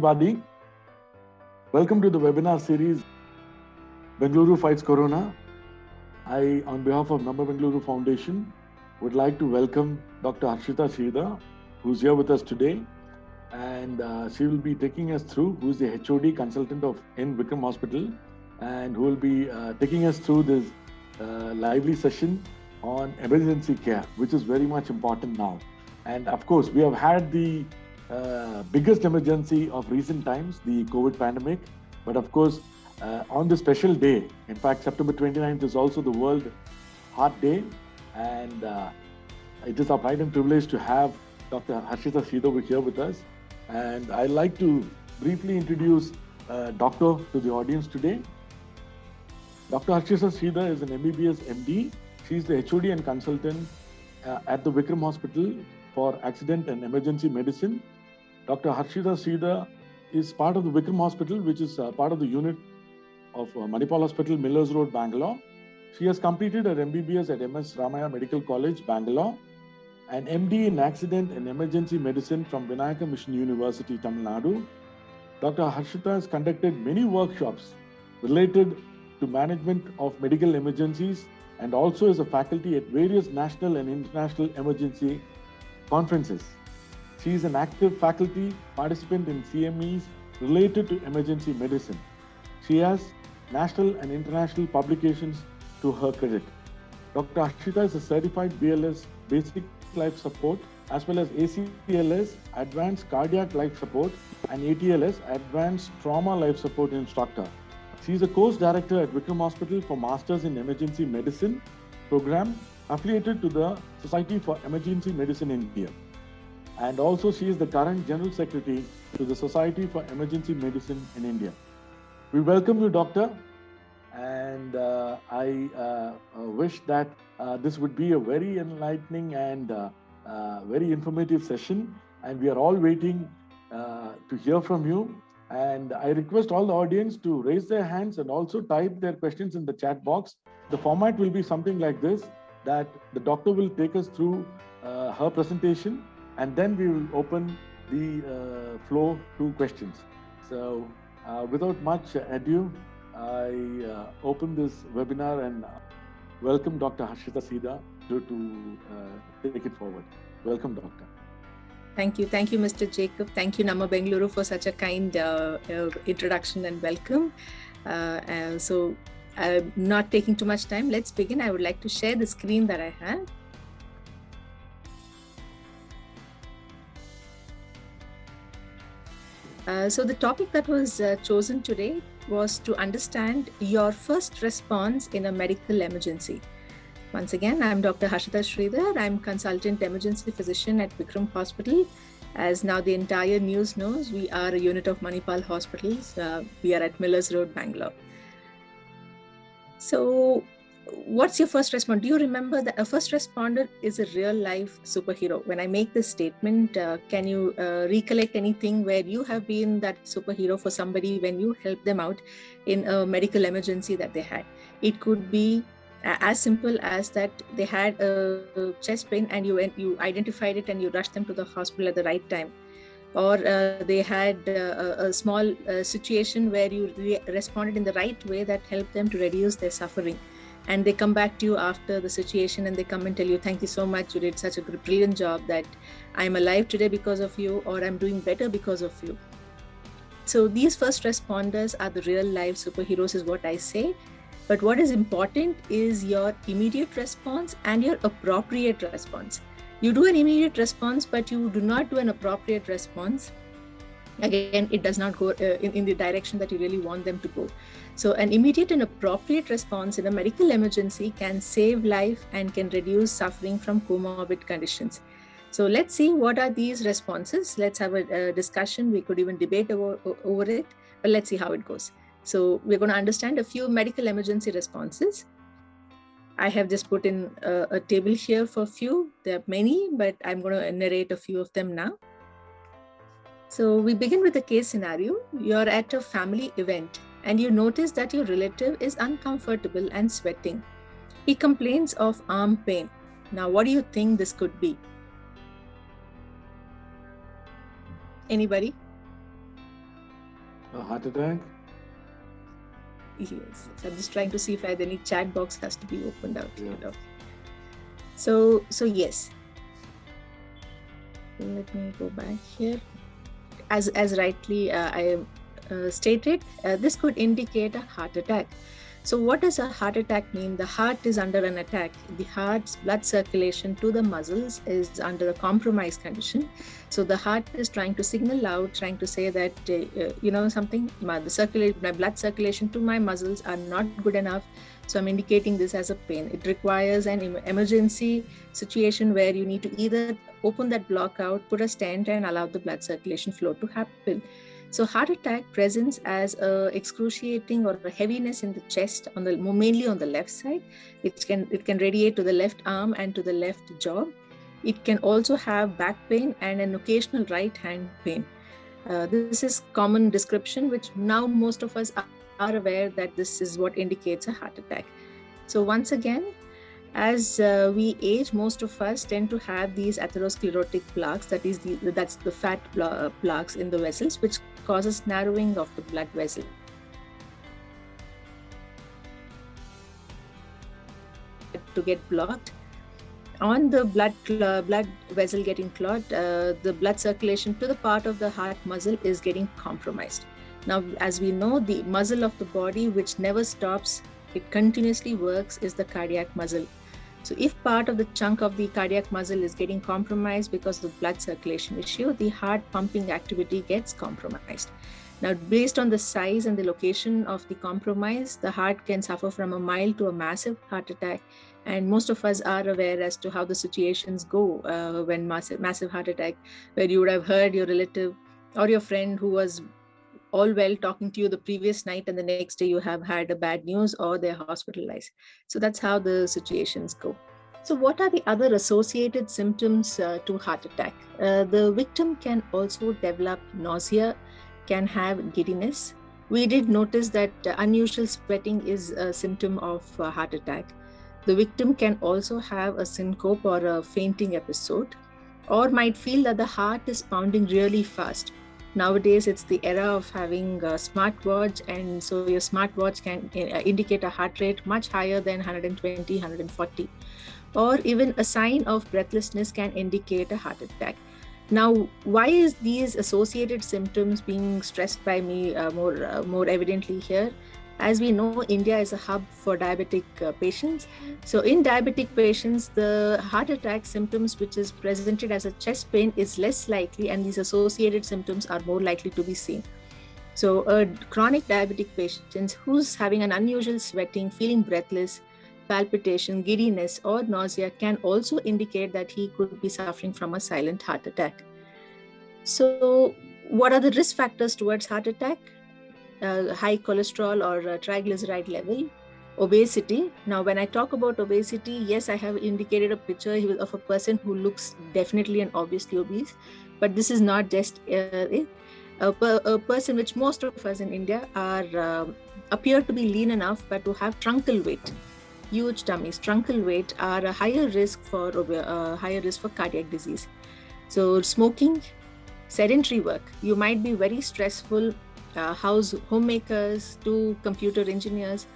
everybody. Welcome to the webinar series, Bengaluru Fights Corona. I, on behalf of Namma Bengaluru Foundation, would like to welcome Dr. Harshita Sridhar, who's here with us today. And she will be taking us through, who's the HOD consultant in Vikram Hospital, and who will be taking us through this lively session on emergency care, which is very much important now. And of course, we have had the biggest emergency of recent times, the COVID pandemic. But of course, on this special day, in fact, September 29th is also the World Heart Day. And it is our pride and privilege to have Dr. Harshita Sridhar here with us. And I'd like to briefly introduce Doctor to the audience today. Dr. Harshita Sridhar is an MBBS MD. She's the HOD and consultant at the Vikram Hospital for Accident and Emergency Medicine. Dr. Harshita Sridhar is part of the Vikram Hospital, which is part of the unit of Manipal Hospital, Millers Road, Bangalore. She has completed her MBBS at MS Ramaya Medical College, Bangalore, and MD in Accident and Emergency Medicine from Vinayaka Mission University, Tamil Nadu. Dr. Harshita has conducted many workshops related to management of medical emergencies and also is a faculty at various national and international emergency conferences. She is an active faculty participant in CMEs related to emergency medicine. She has national and international publications to her credit. Dr. Harshita is a certified BLS Basic Life Support as well as ACLS Advanced Cardiac Life Support and ATLS Advanced Trauma Life Support instructor. She is a course director at Vikram Hospital for Masters in Emergency Medicine program affiliated to the Society for Emergency Medicine in India. And also she is the current General Secretary to the Society for Emergency Medicine in India. We welcome you, Doctor, and I wish that this would be a very enlightening and very informative session, and we are all waiting to hear from you. And I request all the audience to raise their hands and also type their questions in the chat box. The format will be something like this, that the doctor will take us through her presentation, and then we will open the floor to questions. So without much ado, I open this webinar and welcome Dr. Harshita Sridhar to take it forward. Welcome, Doctor. Thank you, Mr. Jacob. Thank you, Namma Bengaluru, for such a kind introduction and welcome. So, not taking too much time, let's begin. I would like to share the screen that I have. So the topic that was chosen today was to understand your first response in a medical emergency. Once again, I'm Dr. Harshita Sridhar. I'm consultant emergency physician at Vikram Hospital. As now the entire news knows, we are a unit of Manipal Hospitals. We are at Millers Road, Bangalore. So what's your first response? Do you remember that a first responder is a real life superhero? When I make this statement, can you recollect anything where you have been that superhero for somebody when you help them out in a medical emergency that they had? It could be as simple as that they had a chest pain and you identified it and you rushed them to the hospital at the right time. Or they had a small situation where you responded in the right way that helped them to reduce their suffering. And they come back to you after the situation and they come and tell you, thank you so much, you did such a brilliant job that I'm alive today because of you, or I'm doing better because of you. So these first responders are the real life superheroes is what I say. But what is important is your immediate response and your appropriate response. You do an immediate response, but you do not do an appropriate response. Again, it does not go in the direction that you really want them to go. So an immediate and appropriate response in a medical emergency can save life and can reduce suffering from comorbid conditions. So let's see what are these responses. Let's have a discussion. We could even debate over it, but let's see how it goes. So we're going to understand a few medical emergency responses. I have just put in a table here for a few. There are many, but I'm going to narrate a few of them now. So we begin with a case scenario. You're at a family event and you notice that your relative is uncomfortable and sweating. He complains of arm pain. Now, what do you think this could be? Anybody? A heart attack? Yes. So I'm just trying to see if any chat box has to be opened out. Yeah. So yes. Let me go back here. As rightly I stated, this could indicate a heart attack. So what does a heart attack mean? The heart is under an attack. The heart's blood circulation to the muscles is under a compromised condition. So the heart is trying to signal out, trying to say that, something, my blood circulation to my muscles are not good enough. So I'm indicating this as a pain. It requires an emergency situation where you need to either open that block out, put a stent, and allow the blood circulation flow to happen. So heart attack presents as a excruciating or a heaviness in the chest, mainly on the left side. It can radiate to the left arm and to the left jaw. It can also have back pain and an occasional right hand pain. This is common description, which now most of us are aware that this is what indicates a heart attack. So once again, as we age, most of us tend to have these atherosclerotic plaques, that's the fat plaques in the vessels, which causes narrowing of the blood vessel. To get blocked. On the blood vessel getting clogged, the blood circulation to the part of the heart muscle is getting compromised. Now, as we know, the muscle of the body which never stops, it continuously works, is the cardiac muscle. So if part of the chunk of the cardiac muscle is getting compromised because of blood circulation issue, the heart pumping activity gets compromised. Now, based on the size and the location of the compromise, the heart can suffer from a mild to a massive heart attack. And most of us are aware as to how the situations go when massive heart attack, where you would have heard your relative or your friend who was all well talking to you the previous night, and the next day you have had a bad news or they're hospitalized. So that's how the situations go. So what are the other associated symptoms to heart attack? The victim can also develop nausea, can have giddiness. We did notice that unusual sweating is a symptom of heart attack. The victim can also have a syncope or a fainting episode, or might feel that the heart is pounding really fast. Nowadays, it's the era of having a smartwatch, and so your smartwatch can indicate a heart rate much higher than 120, 140. Or even a sign of breathlessness can indicate a heart attack. Now, why is these associated symptoms being stressed by me more evidently here? As we know, India is a hub for diabetic patients. So in diabetic patients, the heart attack symptoms, which is presented as a chest pain, is less likely, and these associated symptoms are more likely to be seen. So a chronic diabetic patient who's having an unusual sweating, feeling breathless, palpitation, giddiness, or nausea can also indicate that he could be suffering from a silent heart attack. So what are the risk factors towards heart attack? High cholesterol or triglyceride level, obesity. Now, when I talk about obesity, yes, I have indicated a picture of a person who looks definitely and obviously obese, but this is not just a person which most of us in India are appear to be lean enough, but to have truncal weight, huge tummies. Truncal weight are a higher risk for cardiac disease. So smoking, sedentary work. You might be very stressful. Homemakers to computer engineers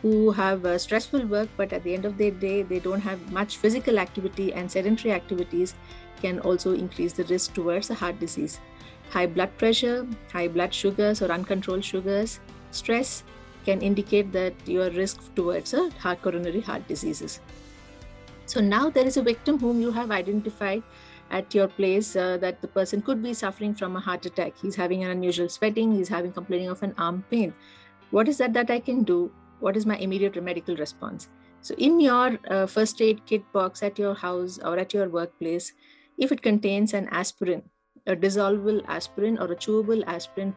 who have stressful work, but at the end of the day, they don't have much physical activity, and sedentary activities can also increase the risk towards a heart disease. High blood pressure, high blood sugars or uncontrolled sugars, stress can indicate that you are risk towards a coronary heart diseases. So now there is a victim whom you have identified at your place that the person could be suffering from a heart attack. He's having an unusual sweating, he's complaining of an arm pain. What is that I can do? What is my immediate medical response? So in your first aid kit box at your house or at your workplace, if it contains an aspirin, a dissolvable aspirin or a chewable aspirin,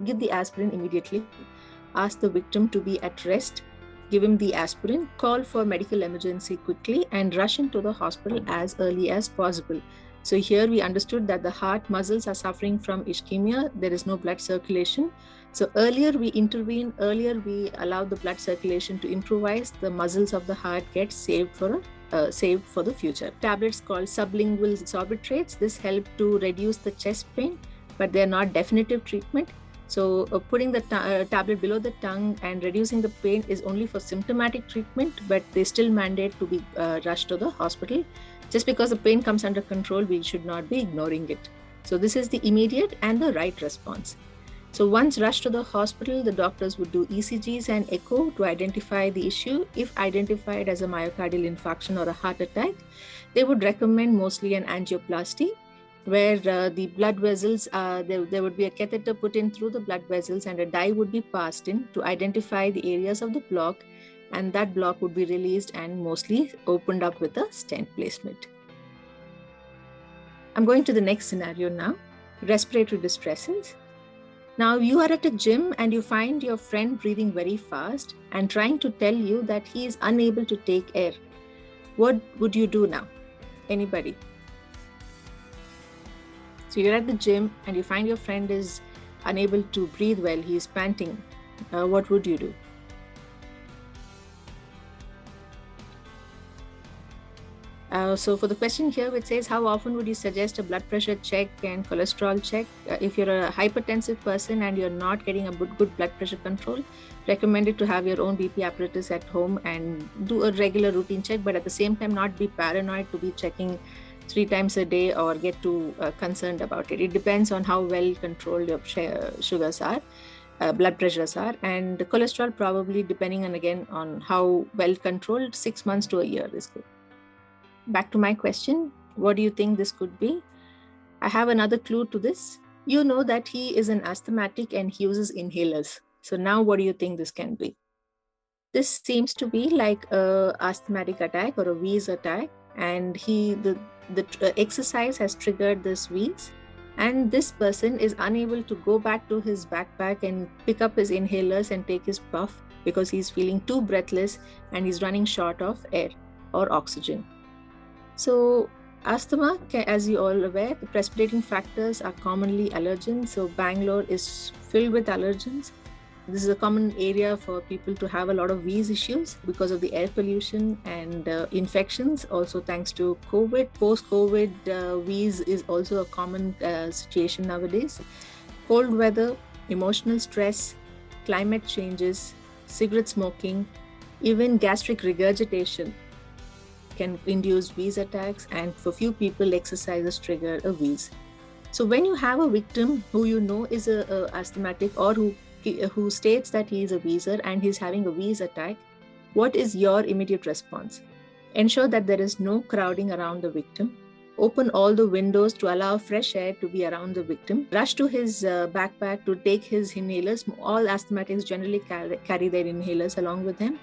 give the aspirin immediately. Ask the victim to be at rest. Give him the aspirin, call for medical emergency quickly, and rush him to the hospital as early as possible. So here we understood that the heart muscles are suffering from ischemia. There is no blood circulation. So earlier we intervene, earlier we allow the blood circulation to improvise, the muscles of the heart get saved for the future. Tablets called sublingual sorbitrates. This help to reduce the chest pain, but they are not definitive treatment. So putting the tablet below the tongue and reducing the pain is only for symptomatic treatment, but they still mandate to be rushed to the hospital. Just because the pain comes under control, we should not be ignoring it. So this is the immediate and the right response. So once rushed to the hospital, the doctors would do ECGs and echo to identify the issue. If identified as a myocardial infarction or a heart attack, they would recommend mostly an angioplasty, where the blood vessels, there would be a catheter put in through the blood vessels and a dye would be passed in to identify the areas of the block, and that block would be released and mostly opened up with a stent placement. I'm going to the next scenario now, respiratory distresses. Now you are at a gym and you find your friend breathing very fast and trying to tell you that he is unable to take air. What would you do now? Anybody? So you're at the gym and you find your friend is unable to breathe well, he is panting. What would you do? So for the question here, it says, how often would you suggest a blood pressure check and cholesterol check? If you're a hypertensive person and you're not getting a good blood pressure control, recommended to have your own BP apparatus at home and do a regular routine check, but at the same time, not be paranoid to be checking 3 times a day or get too concerned about it. It depends on how well controlled your sugars are, blood pressures are, and the cholesterol probably depending on how well controlled, 6 months to a year is good. Back to my question, what do you think this could be? I have another clue to this. You know that he is an asthmatic and he uses inhalers. So now what do you think this can be? This seems to be like a asthmatic attack or a wheeze attack, and the exercise has triggered this wheeze, and this person is unable to go back to his backpack and pick up his inhalers and take his puff because he's feeling too breathless and he's running short of air or oxygen. So asthma, as you all aware, the precipitating factors are commonly allergens. So Bangalore is filled with allergens. This is a common area for people to have a lot of wheeze issues because of the air pollution and infections. Also, thanks to COVID, post-COVID wheeze is also a common situation nowadays. Cold weather, emotional stress, climate changes, cigarette smoking, even gastric regurgitation can induce wheeze attacks, and for few people, exercises trigger a wheeze. So when you have a victim who you know is a asthmatic or who states that he is a wheezer and he's having a wheeze attack, what is your immediate response? Ensure that there is no crowding around the victim. Open all the windows to allow fresh air to be around the victim. Rush to his backpack to take his inhalers. All asthmatics generally carry their inhalers along with them.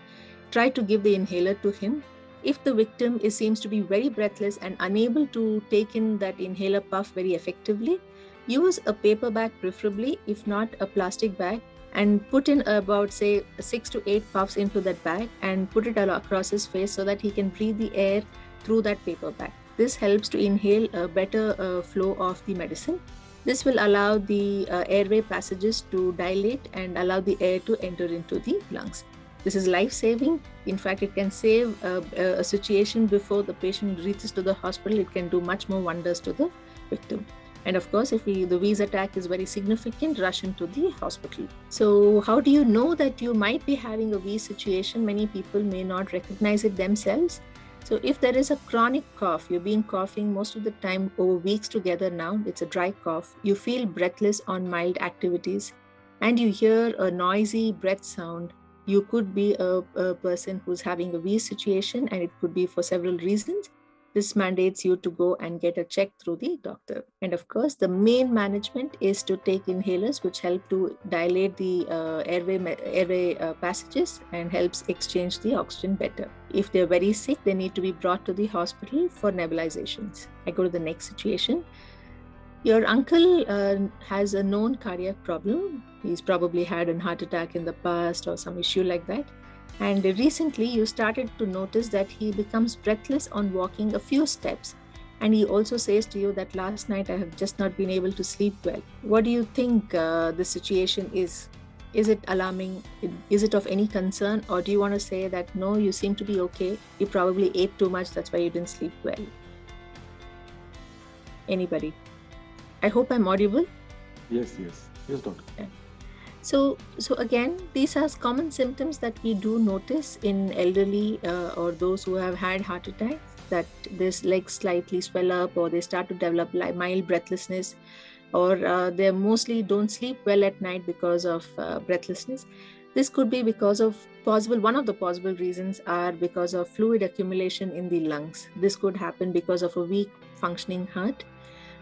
Try to give the inhaler to him. If the victim seems to be very breathless and unable to take in that inhaler puff very effectively, use a paper bag preferably, if not a plastic bag, and put in about, say, 6 to 8 puffs into that bag and put it across his face so that he can breathe the air through that paper bag. This helps to inhale a better flow of the medicine. This will allow the airway passages to dilate and allow the air to enter into the lungs. This is life-saving. In fact, it can save a situation before the patient reaches to the hospital. It can do much more wonders to the victim. And of course, if the wheeze attack is very significant, rush into the hospital. So how do you know that you might be having a wheeze situation? Many people may not recognize it themselves. So if there is a chronic cough, you've been coughing most of the time over weeks together now, it's a dry cough, you feel breathless on mild activities, and you hear a noisy breath sound, you could be a person who's having a wheeze situation, and it could be for several reasons. This mandates you to go and get a check through the doctor. And of course, the main management is to take inhalers, which help to dilate the airway passages and helps exchange the oxygen better. If they're very sick, they need to be brought to the hospital for nebulizations. I go to the next situation. Your uncle has a known cardiac problem. He's probably had a heart attack in the past or some issue like that. And recently you started to notice that he becomes breathless on walking a few steps. And he also says to you that last night I have just not been able to sleep well. What do you think the situation is? Is it alarming? Is it of any concern? Or do you want to say that, no, you seem to be okay. You probably ate too much. That's why you didn't sleep well. Anybody? I hope I'm audible. Yes, doctor. Yeah. So again, these are common symptoms that we do notice in elderly or those who have had heart attacks, that their legs slightly swell up, or they start to develop mild breathlessness, or they mostly don't sleep well at night because of breathlessness. This could be because of one of the possible reasons are because of fluid accumulation in the lungs. This could happen because of a weak functioning heart.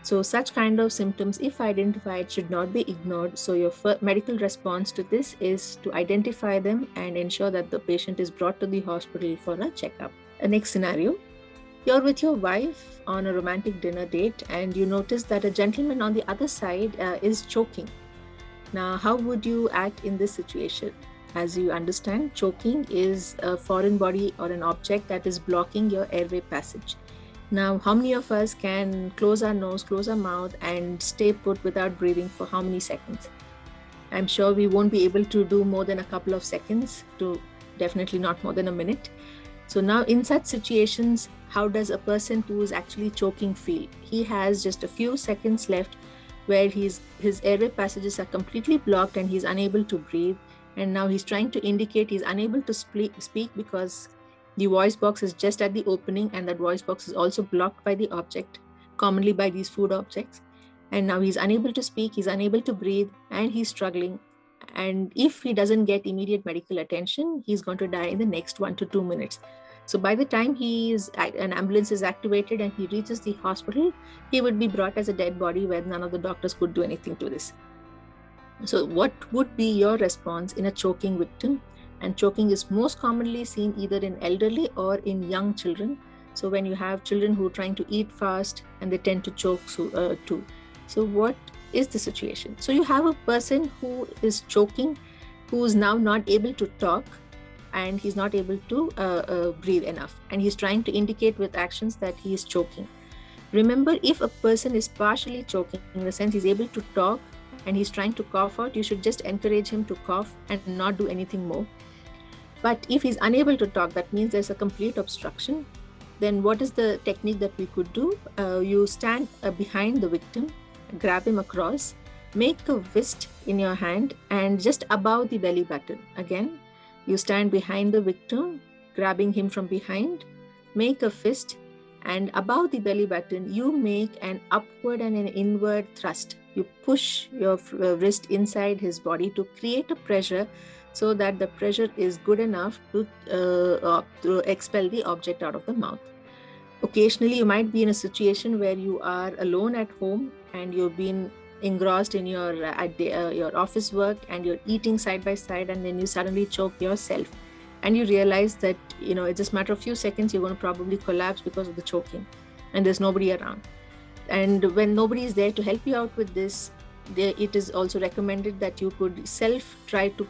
So such kind of symptoms, if identified, should not be ignored. So your medical response to this is to identify them and ensure that the patient is brought to the hospital for a checkup. Next scenario. You're with your wife on a romantic dinner date and you notice that a gentleman on the other side is choking. Now, how would you act in this situation? As you understand, choking is a foreign body or an object that is blocking your airway passage. Now, how many of us can close our nose, close our mouth, and stay put without breathing for how many seconds? I'm sure we won't be able to do more than a couple of seconds, to definitely not more than a minute. So now in such situations, how does a person who is actually choking feel? He has just a few seconds left where his airway passages are completely blocked and he's unable to breathe. And now he's trying to indicate he's unable to speak because the voice box is just at the opening, and that voice box is also blocked by the object, commonly by these food objects. And now he's unable to speak, he's unable to breathe, and he's struggling. And if he doesn't get immediate medical attention, he's going to die in the next 1 to 2 minutes. So by the time an ambulance is activated and he reaches the hospital, he would be brought as a dead body where none of the doctors could do anything to this. So what would be your response in a choking victim? And choking is most commonly seen either in elderly or in young children. So when you have children who are trying to eat fast and they tend to choke too. So what is the situation? So you have a person who is choking, who is now not able to talk, and he's not able to breathe enough. And he's trying to indicate with actions that he is choking. Remember, if a person is partially choking, in the sense he's able to talk and he's trying to cough out, you should just encourage him to cough and not do anything more. But if he's unable to talk, that means there's a complete obstruction. Then what is the technique that we could do? You stand behind the victim, grab him across, make a fist in your hand and just above the belly button. Again, you stand behind the victim, grabbing him from behind, make a fist, and above the belly button, you make an upward and an inward thrust. You push your wrist inside his body to create a pressure so that the pressure is good enough to expel the object out of the mouth. Occasionally, you might be in a situation where you are alone at home and you've been engrossed in your office work and you're eating side by side, and then you suddenly choke yourself and you realize that it's just a matter of few seconds, you're going to probably collapse because of the choking and there's nobody around. And when nobody is there to help you out with this, it is also recommended that you could try to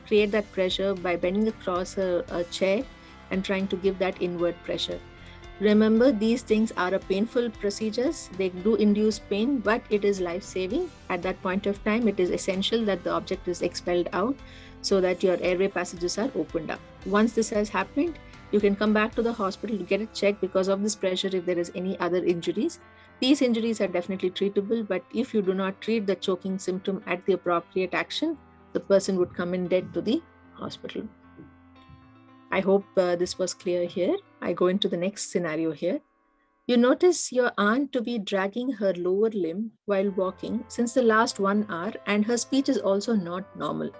create that pressure by bending across a chair and trying to give that inward pressure. Remember, these things are a painful procedures. They do induce pain, but it is life-saving. At that point of time, it is essential that the object is expelled out so that your airway passages are opened up. Once this has happened, you can come back to the hospital to get it checked because of this pressure if there is any other injuries. These injuries are definitely treatable, but if you do not treat the choking symptom at the appropriate action, the person would come in dead to the hospital. I hope this was clear here. I go into the next scenario here. You notice your aunt to be dragging her lower limb while walking since the last 1 hour, and her speech is also not normal.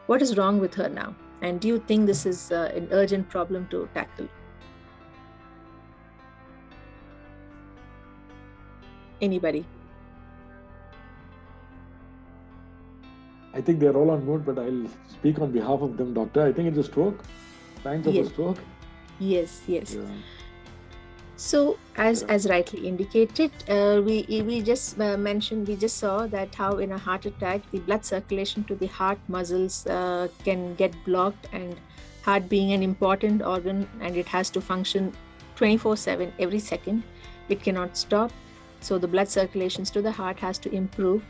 What is wrong with her now? And do you think this is an urgent problem to tackle? Anybody? I think they're all on mute, but I'll speak on behalf of them, doctor. I think it's a stroke. Signs of a stroke. Yes. Yeah. So, as rightly indicated, we just mentioned, we just saw that how in a heart attack, the blood circulation to the heart muscles can get blocked, and heart being an important organ and it has to function 24/7 every second. It cannot stop. So the blood circulations to the heart has to improve.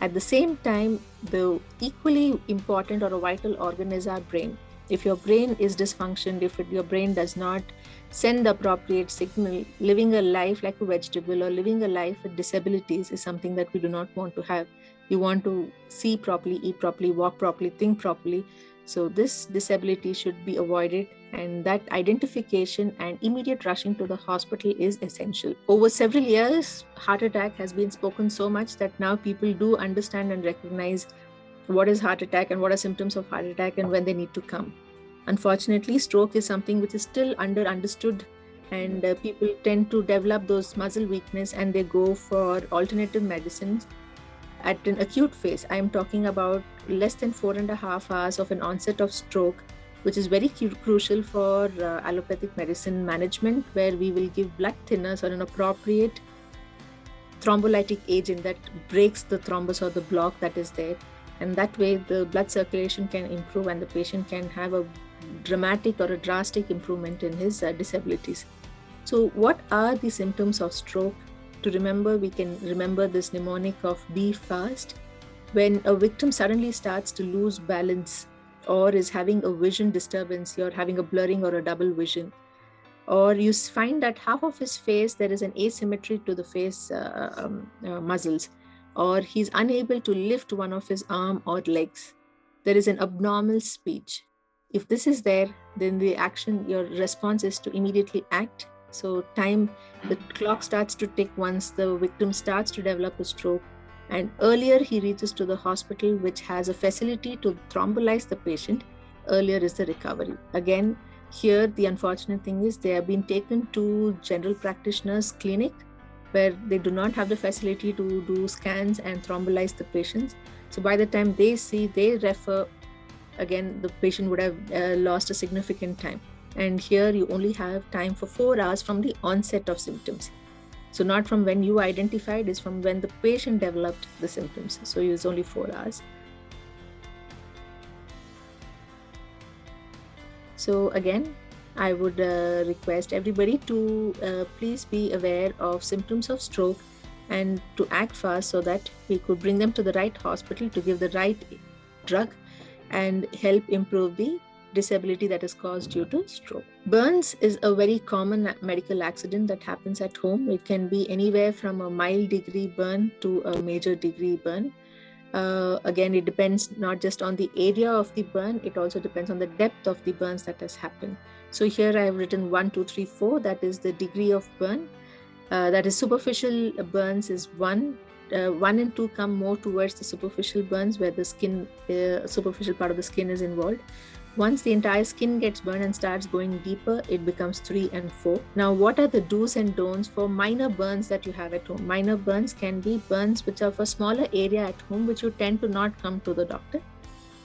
At the same time, the equally important or a vital organ is our brain. If your brain is dysfunctioned, if your brain does not send the appropriate signal, living a life like a vegetable or living a life with disabilities is something that we do not want to have. You want to see properly, eat properly, walk properly, think properly. So this disability should be avoided, and that identification and immediate rushing to the hospital is essential. Over several years, heart attack has been spoken so much that now people do understand and recognize what is heart attack and what are symptoms of heart attack and when they need to come. Unfortunately, stroke is something which is still understood, and people tend to develop those muscle weakness and they go for alternative medicines at an acute phase. I am talking about less than 4.5 hours of an onset of stroke, which is very crucial for allopathic medicine management, where we will give blood thinners or an appropriate thrombolytic agent that breaks the thrombus or the block that is there. And that way the blood circulation can improve and the patient can have a dramatic or a drastic improvement in his disabilities. So what are the symptoms of stroke? To remember, we can remember this mnemonic of be fast. When a victim suddenly starts to lose balance or is having a vision disturbance, you're having a blurring or a double vision, or you find that half of his face, there is an asymmetry to the face muscles, or he's unable to lift one of his arm or legs, there is an abnormal speech. If this is there, then your response is to immediately act. So the clock starts to tick once the victim starts to develop a stroke, and earlier he reaches to the hospital, which has a facility to thrombolyze the patient, earlier is the recovery. Again, here the unfortunate thing is they have been taken to general practitioners' clinic where they do not have the facility to do scans and thrombolyze the patients. So by the time they refer, again, the patient would have lost a significant time. And here you only have time for 4 hours from the onset of symptoms. So not from when you identified, is from when the patient developed the symptoms. So it's only 4 hours. So again, I would request everybody to please be aware of symptoms of stroke and to act fast so that we could bring them to the right hospital to give the right drug and help improve the disability that is caused due to stroke. Burns is a very common medical accident that happens at home. It can be anywhere from a mild degree burn to a major degree burn. Again, it depends not just on the area of the burn, it also depends on the depth of the burns that has happened. So here I have written 1, 2, 3, 4, that is the degree of burn. That is superficial burns is 1. 1 and 2 come more towards the superficial burns where the skin, superficial part of the skin is involved. Once the entire skin gets burned and starts going deeper, it becomes 3 and 4. Now, what are the do's and don'ts for minor burns that you have at home? Minor burns can be burns which are of a smaller area at home, which you tend to not come to the doctor.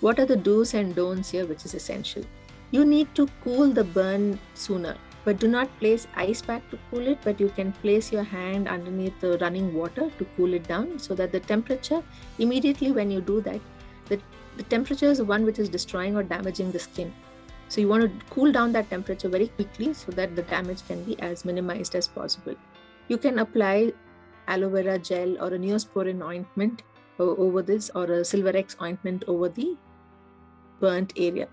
What are the do's and don'ts here, which is essential? You need to cool the burn sooner, but do not place ice pack to cool it, but you can place your hand underneath the running water to cool it down so that the temperature, immediately when you do that, the temperature is the one which is destroying or damaging the skin. So you want to cool down that temperature very quickly so that the damage can be as minimized as possible. You can apply aloe vera gel or a Neosporin ointment over this, or a Silverex ointment over the burnt area.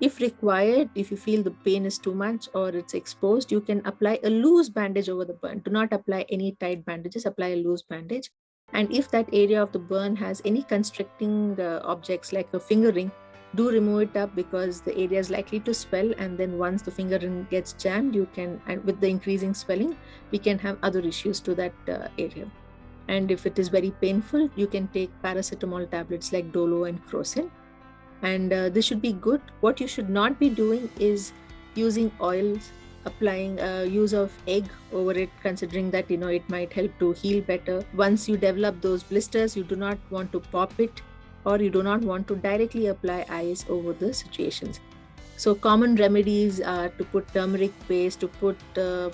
If required, if you feel the pain is too much or it's exposed, you can apply a loose bandage over the burn. Do not apply any tight bandages, apply a loose bandage. And if that area of the burn has any constricting objects like a finger ring, do remove it up, because the area is likely to swell, and then once the finger ring gets jammed, and with the increasing swelling, we can have other issues to that area. And if it is very painful, you can take paracetamol tablets like Dolo and Crocin. And this should be good. What you should not be doing is using oils, applying use of egg over it, considering that it might help to heal better. Once you develop those blisters, you do not want to pop it, or you do not want to directly apply ice over the situations. So common remedies are to put turmeric paste, to put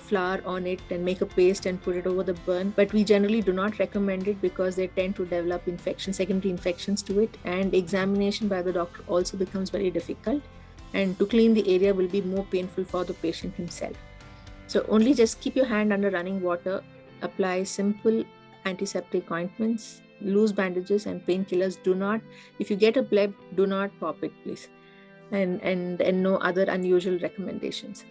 flour on it and make a paste and put it over the burn. But we generally do not recommend it because they tend to develop secondary infections to it, and examination by the doctor also becomes very difficult. And to clean the area will be more painful for the patient himself. So only just keep your hand under running water, apply simple antiseptic ointments, loose bandages and painkillers. If you get a bleb, do not pop it, please. And no other unusual recommendations.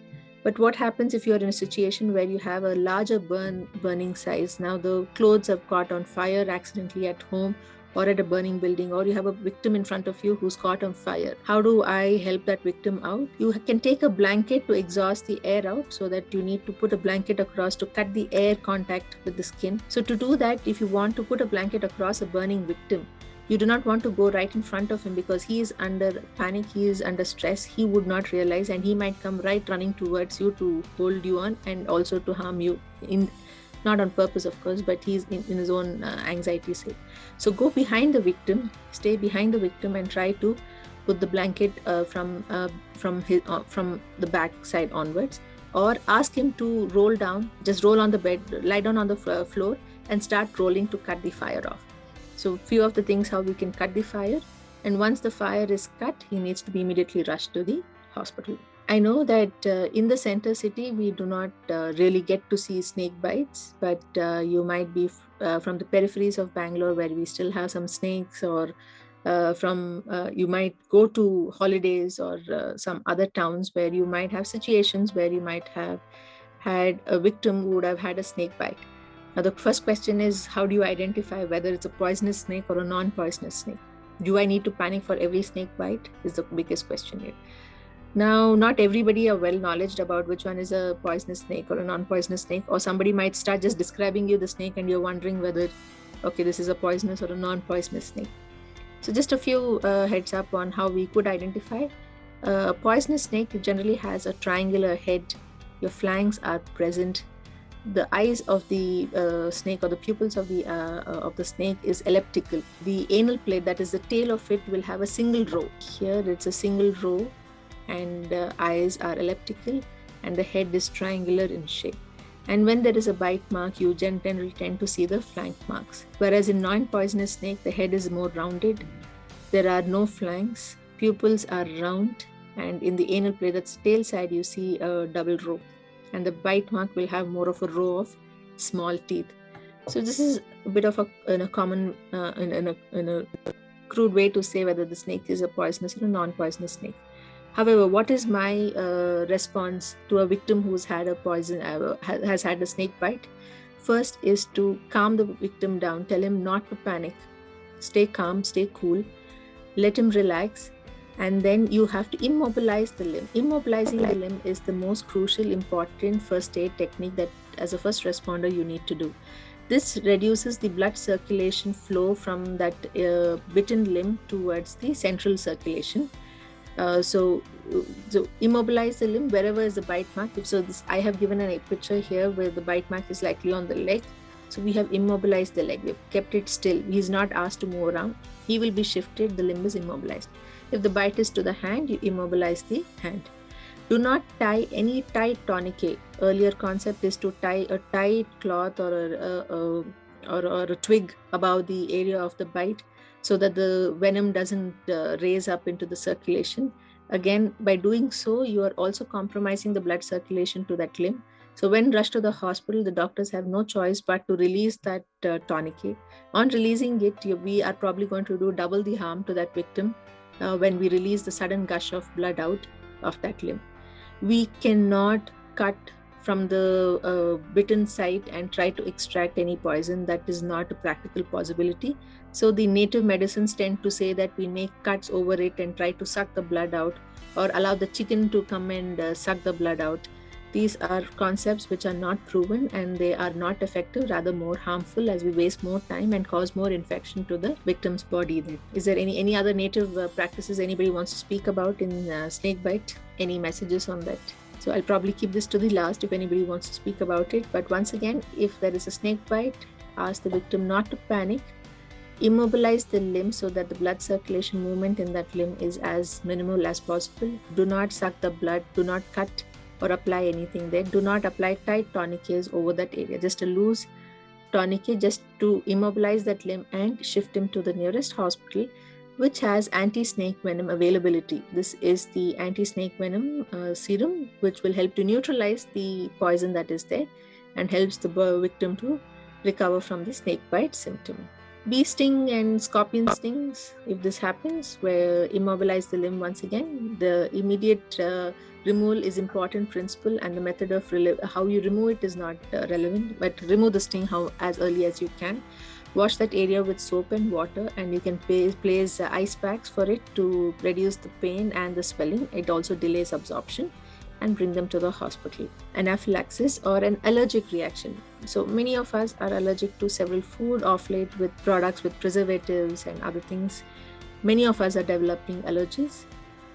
But what happens if you're in a situation where you have a larger burning size? Now the clothes have caught on fire accidentally at home, or at a burning building, or you have a victim in front of you who's caught on fire. How do I help that victim out? You can take a blanket to exhaust the air out, so that you need to put a blanket across to cut the air contact with the skin. So to do that, if you want to put a blanket across a burning victim, you do not want to go right in front of him, because he is under panic, he is under stress, he would not realize, and he might come right running towards you to hold you on and also to harm you, not on purpose of course, but he's in his own anxiety state. So go behind the victim, stay behind the victim, and try to put the blanket from the back side onwards, or ask him to roll down, just roll on the bed, lie down on the floor and start rolling to cut the fire off. So few of the things how we can cut the fire, and once the fire is cut, he needs to be immediately rushed to the hospital. I know that in the center city, we do not really get to see snake bites, but you might be from the peripheries of Bangalore, where we still have some snakes, or you might go to holidays or some other towns where you might have situations where you might have had a victim who would have had a snake bite. Now, the first question is, how do you identify whether it's a poisonous snake or a non-poisonous snake? Do I need to panic for every snake bite? Is the biggest question here. Now, not everybody are well knowledgeable about which one is a poisonous snake or a non-poisonous snake, or somebody might start just describing you the snake and you're wondering whether, okay, this is a poisonous or a non-poisonous snake. So just a few heads up on how we could identify. A poisonous snake generally has a triangular head. Your flanks are present. The eyes of the snake, or the pupils of the snake, is elliptical. The anal plate, that is the tail of it, will have a single row. Here it's a single row, and eyes are elliptical, and the head is triangular in shape. And when there is a bite mark, you generally tend to see the flank marks. Whereas in non-poisonous snake, the head is more rounded. There are no flanks. Pupils are round, and in the anal plate, that's tail side, you see a double row. And the bite mark will have more of a row of small teeth. So this is a bit of a common, in a crude way to say whether the snake is a poisonous or a non-poisonous snake. However, what is my response to a victim who's had has had a snake bite? First is to calm the victim down, tell him not to panic, stay calm, stay cool, let him relax. And then you have to immobilize the limb. Immobilizing the limb is the most crucial, important first aid technique that as a first responder you need to do. This reduces the blood circulation flow from that bitten limb towards the central circulation. So immobilize the limb wherever is the bite mark. I have given a picture here where the bite mark is likely on the leg. So we have immobilized the leg. We've kept it still. He is not asked to move around. He will be shifted. The limb is immobilized. If the bite is to the hand, you immobilize the hand. Do not tie any tight tourniquet. Earlier concept is to tie a tight cloth or a twig above the area of the bite, so that the venom doesn't raise up into the circulation. Again, by doing so, you are also compromising the blood circulation to that limb. So when rushed to the hospital, the doctors have no choice but to release that tourniquet. On releasing it, we are probably going to do double the harm to that victim when we release the sudden gush of blood out of that limb. We cannot cut from the bitten site and try to extract any poison. That is not a practical possibility. So the native medicines tend to say that we make cuts over it and try to suck the blood out, or allow the chicken to come and suck the blood out. These are concepts which are not proven, and they are not effective, rather more harmful, as we waste more time and cause more infection to the victim's body. Is there any other native practices anybody wants to speak about in snake bite? Any messages on that? So I'll probably keep this to the last if anybody wants to speak about it. But once again, if there is a snake bite, ask the victim not to panic. Immobilize the limb so that the blood circulation movement in that limb is as minimal as possible. Do not suck the blood. Do not cut or apply anything there. Do not apply tight tourniquets over that area. Just a loose tourniquet just to immobilize that limb and shift him to the nearest hospital, which has anti-snake venom availability. This is the anti-snake venom serum, which will help to neutralize the poison that is there and helps the victim to recover from the snake bite symptom. Bee sting and scorpion stings, if this happens, where immobilize the limb once again. The immediate removal is important principle, and the method of how you remove it is not relevant, but remove the sting as early as you can. Wash that area with soap and water, and you can place ice packs for it to reduce the pain and the swelling. It also delays absorption, and bring them to the hospital. Anaphylaxis or an allergic reaction. So many of us are allergic to several food of late with products with preservatives and other things. Many of us are developing allergies.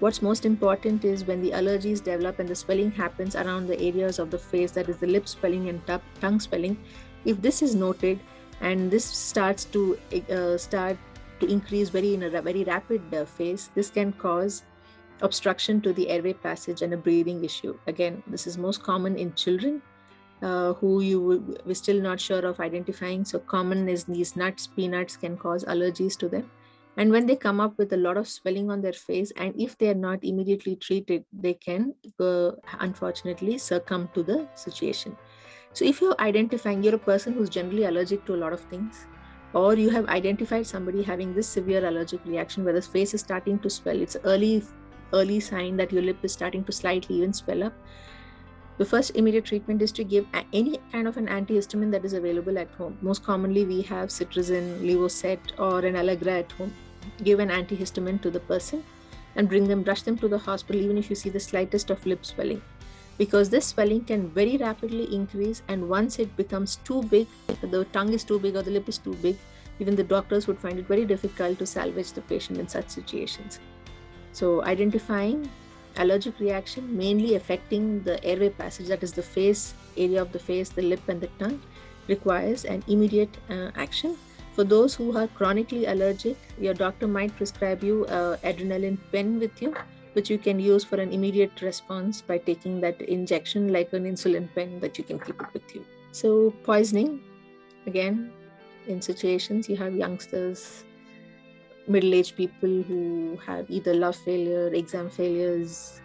What's most important is when the allergies develop and the swelling happens around the areas of the face, that is the lip swelling and tongue swelling. If this is noted and this starts to increase in a very rapid phase, this can cause obstruction to the airway passage and a breathing issue. Again, this is most common in children who we're still not sure of identifying. So common is these nuts, peanuts can cause allergies to them. And when they come up with a lot of swelling on their face, and if they are not immediately treated, they can unfortunately succumb to the situation. So if you're a person who's generally allergic to a lot of things, or you have identified somebody having this severe allergic reaction where the face is starting to swell, it's early sign that your lip is starting to slightly even swell up. The first immediate treatment is to give any kind of an antihistamine that is available at home. Most commonly, we have cetirizine, Levocet, or an Allegra at home. Give an antihistamine to the person and rush them to the hospital even if you see the slightest of lip swelling. Because this swelling can very rapidly increase, and once it becomes too big, the tongue is too big or the lip is too big, even the doctors would find it very difficult to salvage the patient in such situations. So identifying allergic reaction mainly affecting the airway passage, that is the face, area of the face, the lip and the tongue, requires an immediate action. For those who are chronically allergic, your doctor might prescribe you adrenaline pen with you, which you can use for an immediate response by taking that injection like an insulin pen, that you can keep it with you. So poisoning, again, in situations you have youngsters, middle-aged people who have either love failure, exam failures,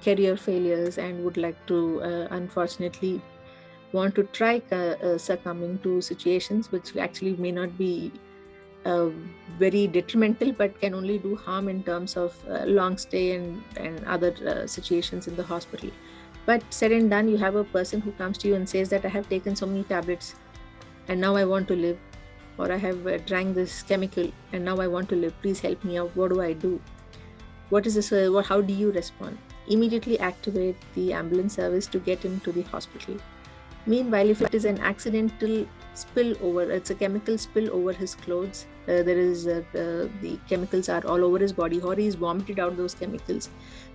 career failures, and would like to unfortunately want to try succumbing to situations which actually may not be very detrimental, but can only do harm in terms of long stay and other situations in the hospital. But said and done, you have a person who comes to you and says that I have taken so many tablets and now I want to live, or I have drank this chemical and now I want to live. Please help me out. What do I do? What is this? How do you respond? Immediately activate the ambulance service to get him to the hospital. Meanwhile, if it is an accidental spill over, it's a chemical spill over his clothes, the chemicals are all over his body, or he's vomited out those chemicals,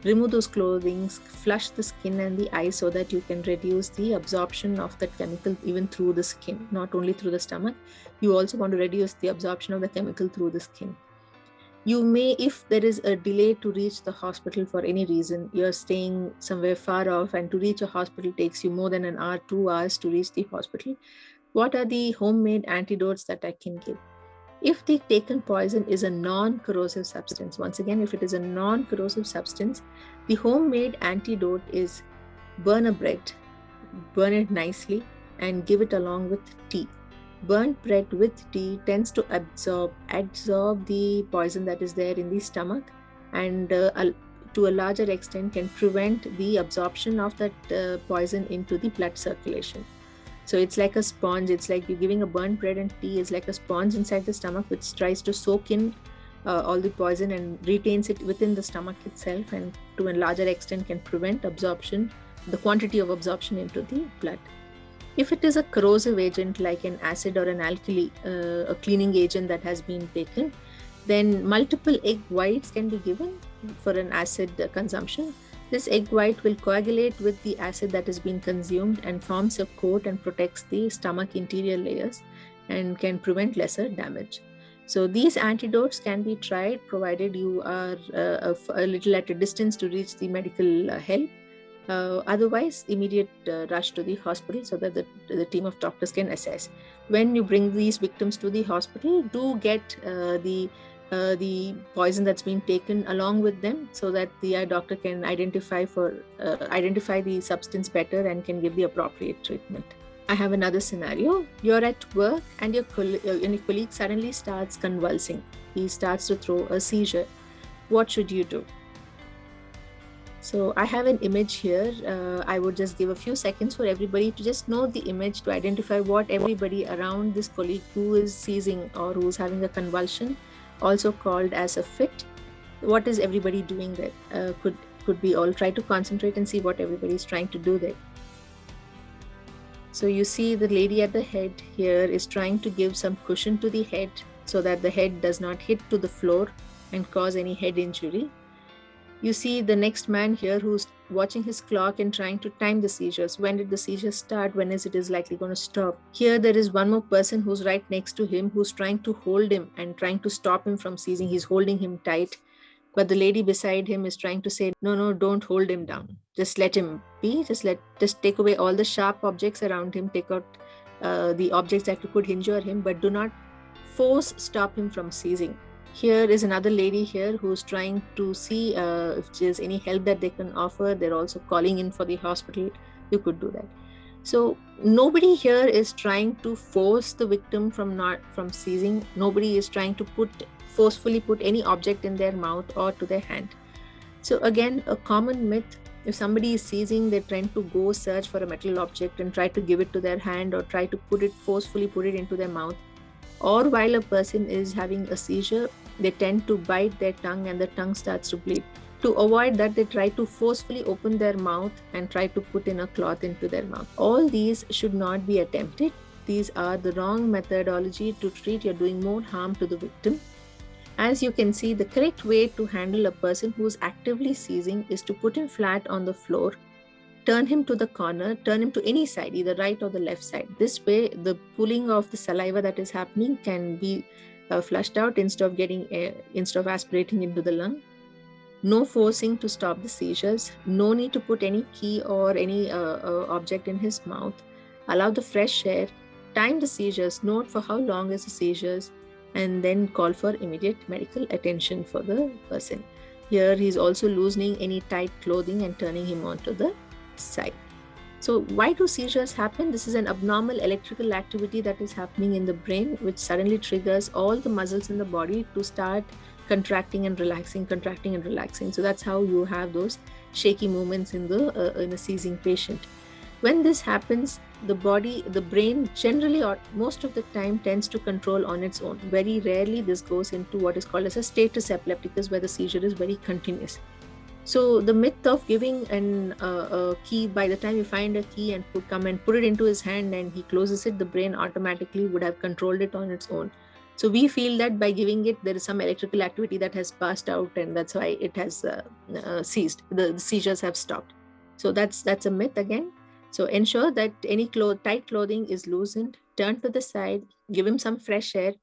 remove those clothing, flush the skin and the eyes so that you can reduce the absorption of that chemical even through the skin, not only through the stomach. You also want to reduce the absorption of the chemical through the skin. You may, if there is a delay to reach the hospital for any reason, you're staying somewhere far off and to reach a hospital takes you more than an hour, 2 hours to reach the hospital. What are the homemade antidotes that I can give? If the taken poison is a non-corrosive substance, once again, if it is a non-corrosive substance, the homemade antidote is burn a bread, burn it nicely and give it along with tea. Burnt bread with tea tends to absorb the poison that is there in the stomach, and to a larger extent can prevent the absorption of that poison into the blood circulation. So it's like a sponge. It's like you're giving a burnt bread and tea is like a sponge inside the stomach, which tries to soak in all the poison and retains it within the stomach itself, and to a larger extent can prevent absorption, the quantity of absorption into the blood. If it is a corrosive agent like an acid or an alkali, a cleaning agent that has been taken, then multiple egg whites can be given for an acid consumption. This egg white will coagulate with the acid that has been consumed and forms a coat and protects the stomach interior layers and can prevent lesser damage. So these antidotes can be tried provided you are a little at a distance to reach the medical help. Otherwise, immediate rush to the hospital so that the team of doctors can assess. When you bring these victims to the hospital, do get the poison that's been taken along with them so that the eye doctor can identify the substance better and can give the appropriate treatment. I have another scenario. You're at work and your colleague suddenly starts convulsing. He starts to throw a seizure. What should you do? So I have an image here. I would just give a few seconds for everybody to just know the image, to identify what everybody around this colleague who is seizing or who's having a convulsion, also called as a fit, what is everybody doing there? Could we all try to concentrate and see what everybody is trying to do there? So you see the lady at the head here is trying to give some cushion to the head so that the head does not hit to the floor and cause any head injury. You see the next man here who's watching his clock and trying to time the seizures. When did the seizures start? When is it likely going to stop? Here there is one more person who's right next to him who's trying to hold him and trying to stop him from seizing. He's holding him tight. But the lady beside him is trying to say, no, don't hold him down. Just let him be. Just take away all the sharp objects around him. Take out the objects that could injure him, but do not stop him from seizing. Here is another lady here who's trying to see if there's any help that they can offer. They're also calling in for the hospital. You could do that. So nobody here is trying to force the victim from seizing. Nobody is trying to forcefully put any object in their mouth or to their hand. So again, a common myth: if somebody is seizing, they tend to go search for a metal object and try to give it to their hand or try to forcefully put it into their mouth. Or while a person is having a seizure, they tend to bite their tongue and the tongue starts to bleed. To avoid that, they try to forcefully open their mouth and try to put in a cloth into their mouth. All these should not be attempted. These are the wrong methodology to treat. You're doing more harm to the victim. As you can see, the correct way to handle a person who is actively seizing is to put him flat on the floor, turn him to the corner, turn him to any side, either right or the left side. This way, the pulling of the saliva that is happening can be flushed out instead of aspirating into the lung. No forcing to stop the seizures. No need to put any key or any object in his mouth. Allow the fresh air. Time the seizures. Note for how long is the seizures, and then call for immediate medical attention for the person. Here he's also loosening any tight clothing and turning him onto the side. So why do seizures happen? This is an abnormal electrical activity that is happening in the brain, which suddenly triggers all the muscles in the body to start contracting and relaxing. So that's how you have those shaky movements in a seizing patient. When this happens, the brain generally or most of the time tends to control on its own. Very rarely this goes into what is called as a status epilepticus, where the seizure is very continuous. So the myth of giving a key, by the time you find a key and come and put it into his hand and he closes it, the brain automatically would have controlled it on its own. So we feel that by giving it, there is some electrical activity that has passed out, and that's why it has ceased. The seizures have stopped. So that's a myth again. So ensure that any tight clothing is loosened, turn to the side, give him some fresh air,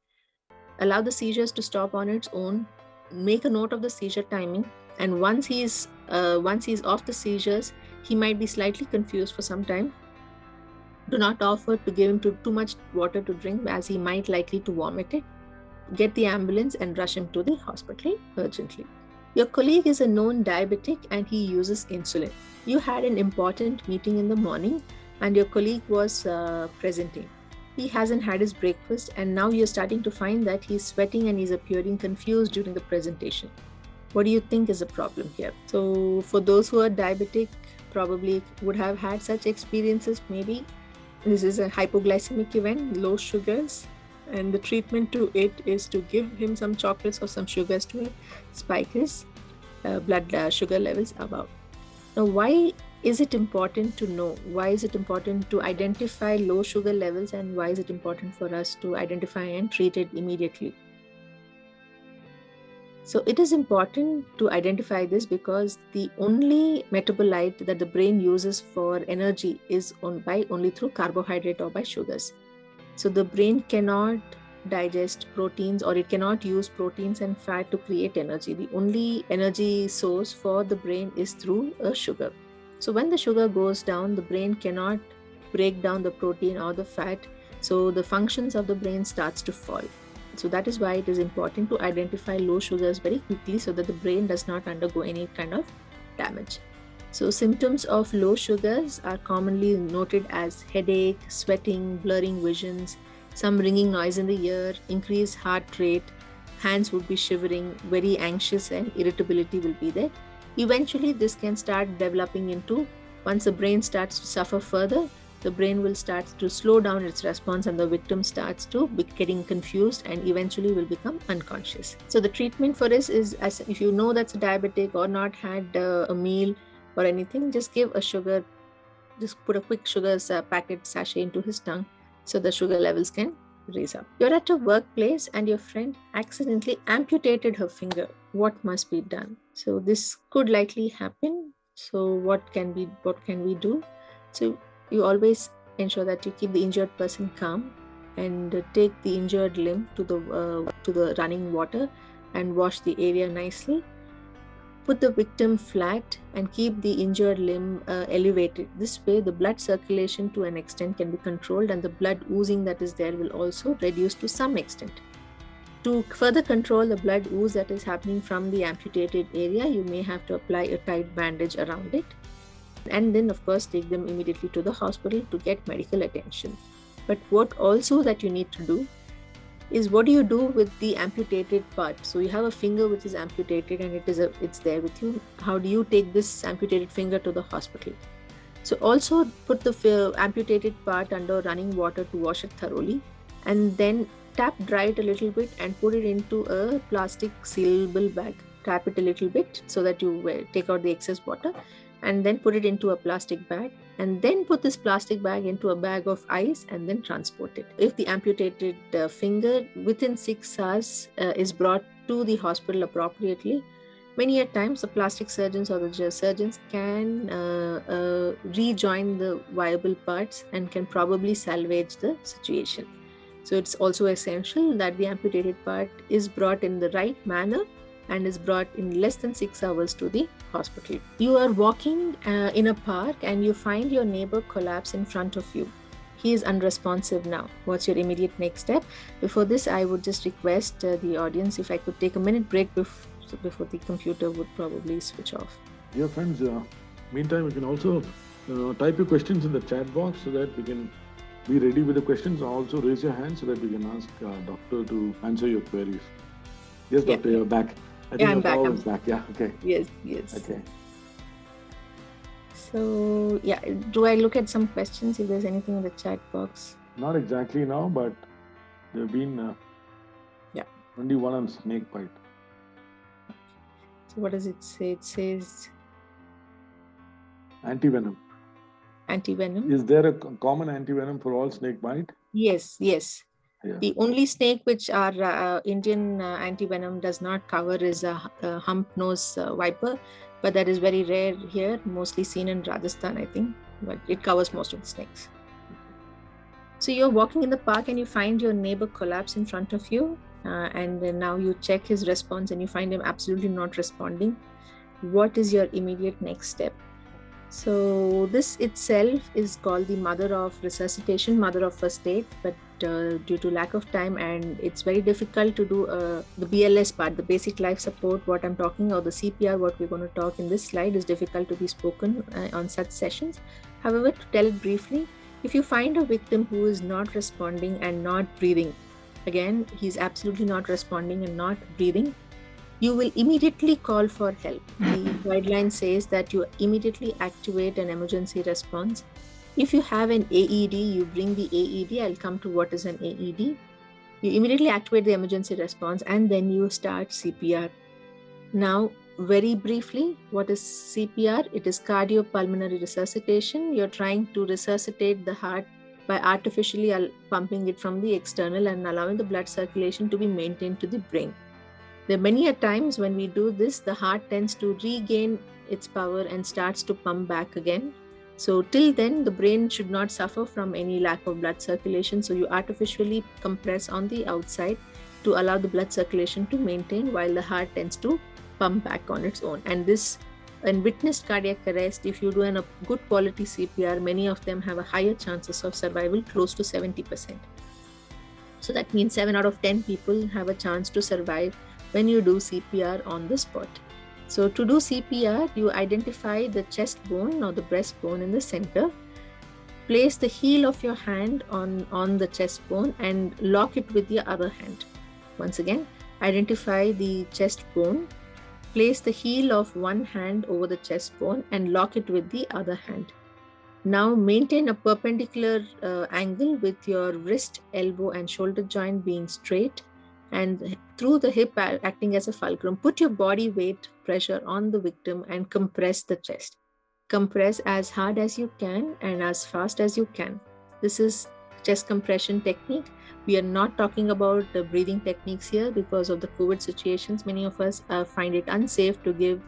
allow the seizures to stop on its own, make a note of the seizure timing, and once he's off the seizures, he might be slightly confused for some time. Do not offer to give him too much water to drink, as he might likely to vomit it. Get the ambulance and rush him to the hospital urgently. Your colleague is a known diabetic and he uses insulin. You had an important meeting in the morning and your colleague was presenting. He hasn't had his breakfast and now you're starting to find that he's sweating and he's appearing confused during the presentation. What do you think is the problem here? So for those who are diabetic, probably would have had such experiences maybe. This is a hypoglycemic event, low sugars, and the treatment to it is to give him some chocolates or some sugars to spike his blood sugar levels above. Now, why is it important to know? Why is it important to identify low sugar levels, and why is it important for us to identify and treat it immediately? So it is important to identify this because the only metabolite that the brain uses for energy is only through carbohydrate or by sugars. So the brain cannot digest proteins, or it cannot use proteins and fat to create energy. The only energy source for the brain is through a sugar. So when the sugar goes down, the brain cannot break down the protein or the fat. So the functions of the brain starts to fall. So that is why it is important to identify low sugars very quickly so that the brain does not undergo any kind of damage. So symptoms of low sugars are commonly noted as headache, sweating, blurring visions, some ringing noise in the ear, increased heart rate, hands would be shivering, very anxious and irritability will be there. Eventually, this can start developing into, once the brain starts to suffer further, the brain will start to slow down its response and the victim starts to be getting confused and eventually will become unconscious. So the treatment for this is, as if you know that's a diabetic or not had a meal or anything, just give a sugar, just put a quick sugar packet sachet into his tongue so the sugar levels can raise up. You're at a workplace and your friend accidentally amputated her finger. What must be done? So this could likely happen. So what can we do? So you always ensure that you keep the injured person calm and take the injured limb to the running water and wash the area nicely. Put the victim flat and keep the injured limb elevated. This way, the blood circulation to an extent can be controlled and the blood oozing that is there will also reduce to some extent. To further control the blood ooze that is happening from the amputated area, you may have to apply a tight bandage around it. And then, of course, take them immediately to the hospital to get medical attention. But what also that you need to do is, what do you do with the amputated part? So you have a finger which is amputated and it's there with you. How do you take this amputated finger to the hospital? So also put the amputated part under running water to wash it thoroughly, and then tap dry it a little bit and put it into a plastic sealable bag. Tap it a little bit so that you take out the excess water, and then put it into a plastic bag, and then put this plastic bag into a bag of ice and then transport it. If the amputated finger within 6 hours is brought to the hospital appropriately, many a times the plastic surgeons or the surgeons can rejoin the viable parts and can probably salvage the situation. So it's also essential that the amputated part is brought in the right manner and is brought in less than 6 hours to the hospital. You are walking in a park and you find your neighbor collapse in front of you. He is unresponsive now. What's your immediate next step? Before this, I would just request the audience if I could take a minute break before the computer would probably switch off. Dear friends, meantime, you can also type your questions in the chat box so that we can be ready with the questions. Also raise your hand so that we can ask doctor to answer your queries. Yes, doctor, you're back. I think I'm back. I'm back. Yeah, okay. Yes. Okay. So, yeah, do I look at some questions if there's anything in the chat box? Not exactly now, but there have been only one on snake bite. So what does it say? It says Antivenom. Antivenom? Is there a common antivenom for all snake bite? Yes. Yeah. The only snake which our Indian antivenom does not cover is a hump nose viper, but that is very rare here, mostly seen in Rajasthan, I think, but it covers most of the snakes. So you're walking in the park and you find your neighbor collapse in front of you, and then now you check his response and you find him absolutely not responding. What is your immediate next step? So this itself is called the mother of resuscitation, mother of first aid, but due to lack of time and it's very difficult to do the BLS part, the basic life support, what I'm talking, or the CPR, what we're going to talk in this slide, is difficult to be spoken on such sessions. However, to tell it briefly, if you find a victim who is not responding and not breathing, again, he's absolutely not responding and not breathing, you will immediately call for help. The guideline says that you immediately activate an emergency response. If you have an AED, you bring the AED. I'll come to what is an AED. You immediately activate the emergency response and then you start CPR. Now, very briefly, what is CPR? It is cardiopulmonary resuscitation. You're trying to resuscitate the heart by artificially pumping it from the external and allowing the blood circulation to be maintained to the brain. There are many a times when we do this, the heart tends to regain its power and starts to pump back again. So till then, the brain should not suffer from any lack of blood circulation. So you artificially compress on the outside to allow the blood circulation to maintain while the heart tends to pump back on its own. And this, in witnessed cardiac arrest, if you do a good quality CPR, many of them have a higher chances of survival, close to 70%. So that means 7 out of 10 people have a chance to survive when you do CPR on the spot. So to do CPR, you identify the chest bone or the breastbone in the center, place the heel of your hand on the chest bone and lock it with your other hand. Once again, identify the chest bone, Place the heel of one hand over the chest bone and lock it with the other hand. Now maintain a perpendicular angle with your wrist, elbow, and shoulder joint being straight and through the hip acting as a fulcrum. Put your body weight pressure on the victim and compress the chest. Compress as hard as you can and as fast as you can. This is chest compression technique. We are not talking about the breathing techniques here because of the COVID situations. Many of us find it unsafe to give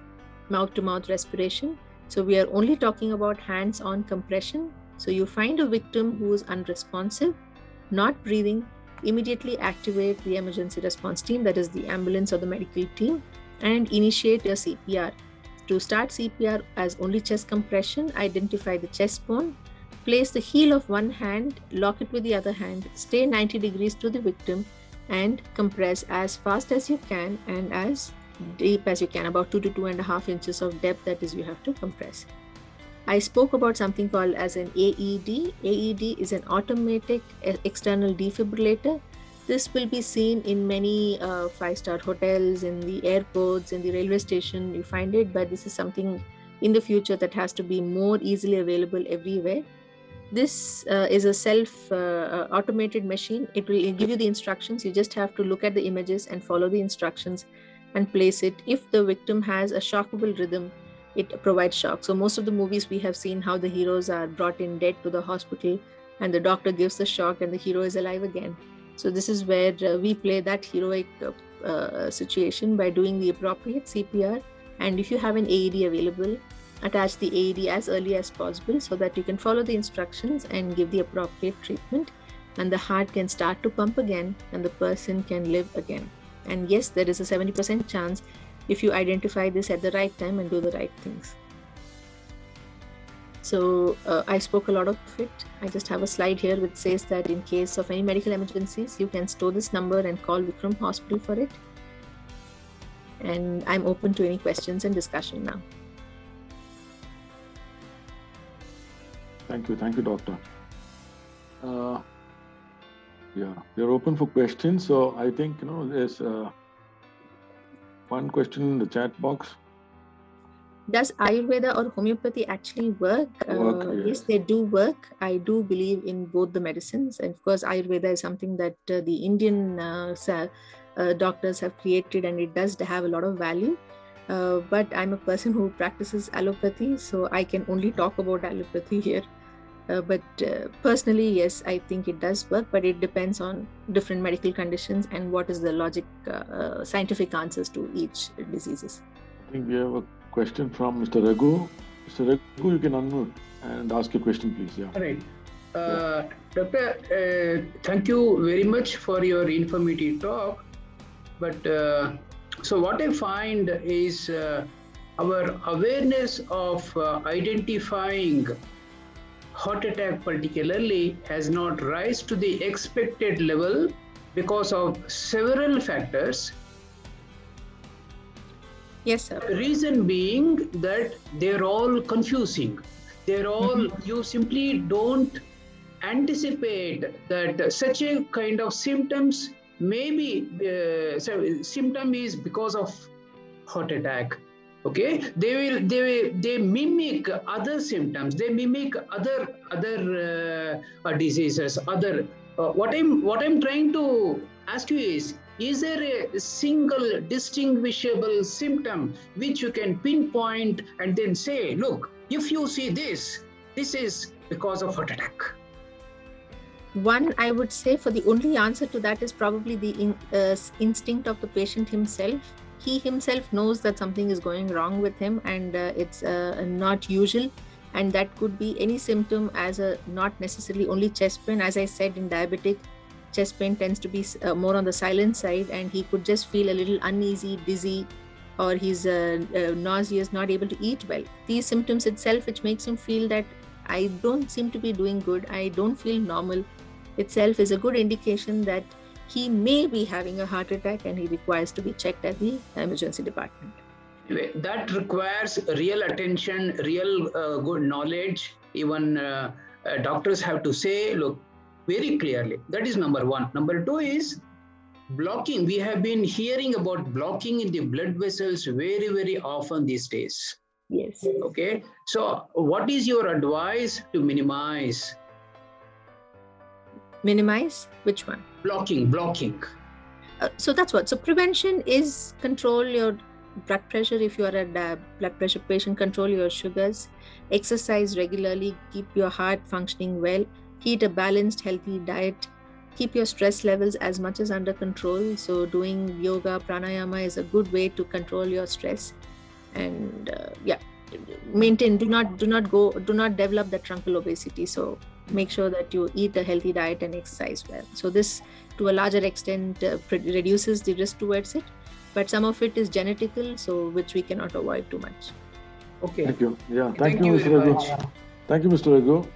mouth-to-mouth respiration. So we are only talking about hands-on compression. So you find a victim who is unresponsive, not breathing, immediately activate the emergency response team, that is the ambulance or the medical team, and initiate your CPR. To start CPR as only chest compression, identify the chest bone, place the heel of one hand, lock it with the other hand, stay 90 degrees to the victim, and compress as fast as you can and as deep as you can, about 2 to 2.5 inches of depth, that is you have to compress. I spoke about something called as an AED. AED is an automatic external defibrillator. This will be seen in many 5-star hotels, in the airports, in the railway station, you find it, but this is something in the future that has to be more easily available everywhere. This is a self-automated machine. It will give you the instructions. You just have to look at the images and follow the instructions and place it. If the victim has a shockable rhythm, it provides shock. So most of the movies we have seen how the heroes are brought in dead to the hospital and the doctor gives the shock and the hero is alive again. So this is where we play that heroic situation by doing the appropriate CPR. And if you have an AED available, attach the AED as early as possible so that you can follow the instructions and give the appropriate treatment, and the heart can start to pump again and the person can live again. And yes, there is a 70% chance if you identify this at the right time and do the right things. So I spoke a lot of it. I just have a slide here which says that in case of any medical emergencies, you can store this number and call Vikram Hospital for it. And I'm open to any questions and discussion now. Thank you, doctor. Yeah, we're open for questions. So I think, there's one question in the chat box. Does Ayurveda or homeopathy actually work? Yes, they do work. I do believe in both the medicines. And of course, Ayurveda is something that the Indian doctors have created, and it does have a lot of value. But I'm a person who practices allopathy, so I can only talk about allopathy here. But personally, yes, I think it does work, but it depends on different medical conditions and what is the logic, scientific answers to each diseases. I think we have a question from Mr. Raghu. Mr. Raghu, you can unmute and ask your question, please. Yeah. All right. Doctor, thank you very much for your informative talk. But so what I find is our awareness of identifying heart attack particularly has not rise to the expected level because of several factors. Yes, sir. Reason being that they're all confusing. They're all, you simply don't anticipate that such a kind of symptoms maybe, symptom is because of heart attack. Okay, they mimic other symptoms, they mimic other diseases, other what I'm trying to ask you is there a single distinguishable symptom which you can pinpoint and then say, look, if you see this is because of heart attack? One, I would say, for the only answer to that is probably the instinct of the patient himself. He himself knows that something is going wrong with him and it's not usual, and that could be any symptom as a not necessarily only chest pain. As I said, in diabetic, chest pain tends to be more on the silent side, and he could just feel a little uneasy, dizzy, or he's nauseous, not able to eat well. These symptoms itself, which makes him feel that I don't seem to be doing good, I don't feel normal, itself is a good indication that he may be having a heart attack and he requires to be checked at the emergency department. That requires real attention, real good knowledge. Even doctors have to say, look, very clearly. That is number one. Number two is, blocking, we have been hearing about blocking in the blood vessels very, very often these days. Yes. Okay. So what is your advice to minimize? Minimize which one? Blocking. So that's what. So prevention is control your blood pressure. If you are a blood pressure patient, control your sugars, exercise regularly, keep your heart functioning well, eat a balanced, healthy diet, keep your stress levels as much as under control. So doing yoga, pranayama is a good way to control your stress. And maintain, do not develop the truncal obesity. So make sure that you eat a healthy diet and exercise well. So this to a larger extent reduces the risk towards it, but some of it is genetical, so which we cannot avoid too much. Okay. Thank you. Yeah, thank you Mr. very Raghu. Thank you, Mr. Raghu.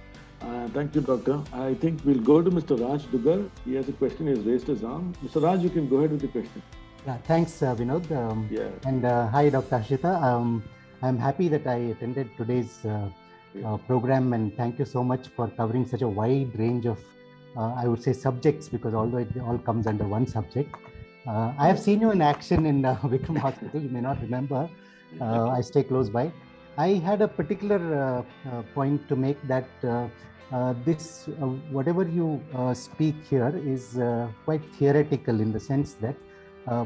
Thank you, Doctor. I think we'll go to Mr. Raj Dugar. He has a question. He has raised his arm. Mr. Raj, you can go ahead with the question. Yeah, thanks, Vinod. And hi, Dr. Harshita. I'm happy that I attended today's program, and thank you so much for covering such a wide range of, I would say, subjects, because although it all comes under one subject. I have seen you in action in Vikram Hospital. You may not remember. I stay close by. I had a particular point to make that this, whatever you speak here is quite theoretical, in the sense that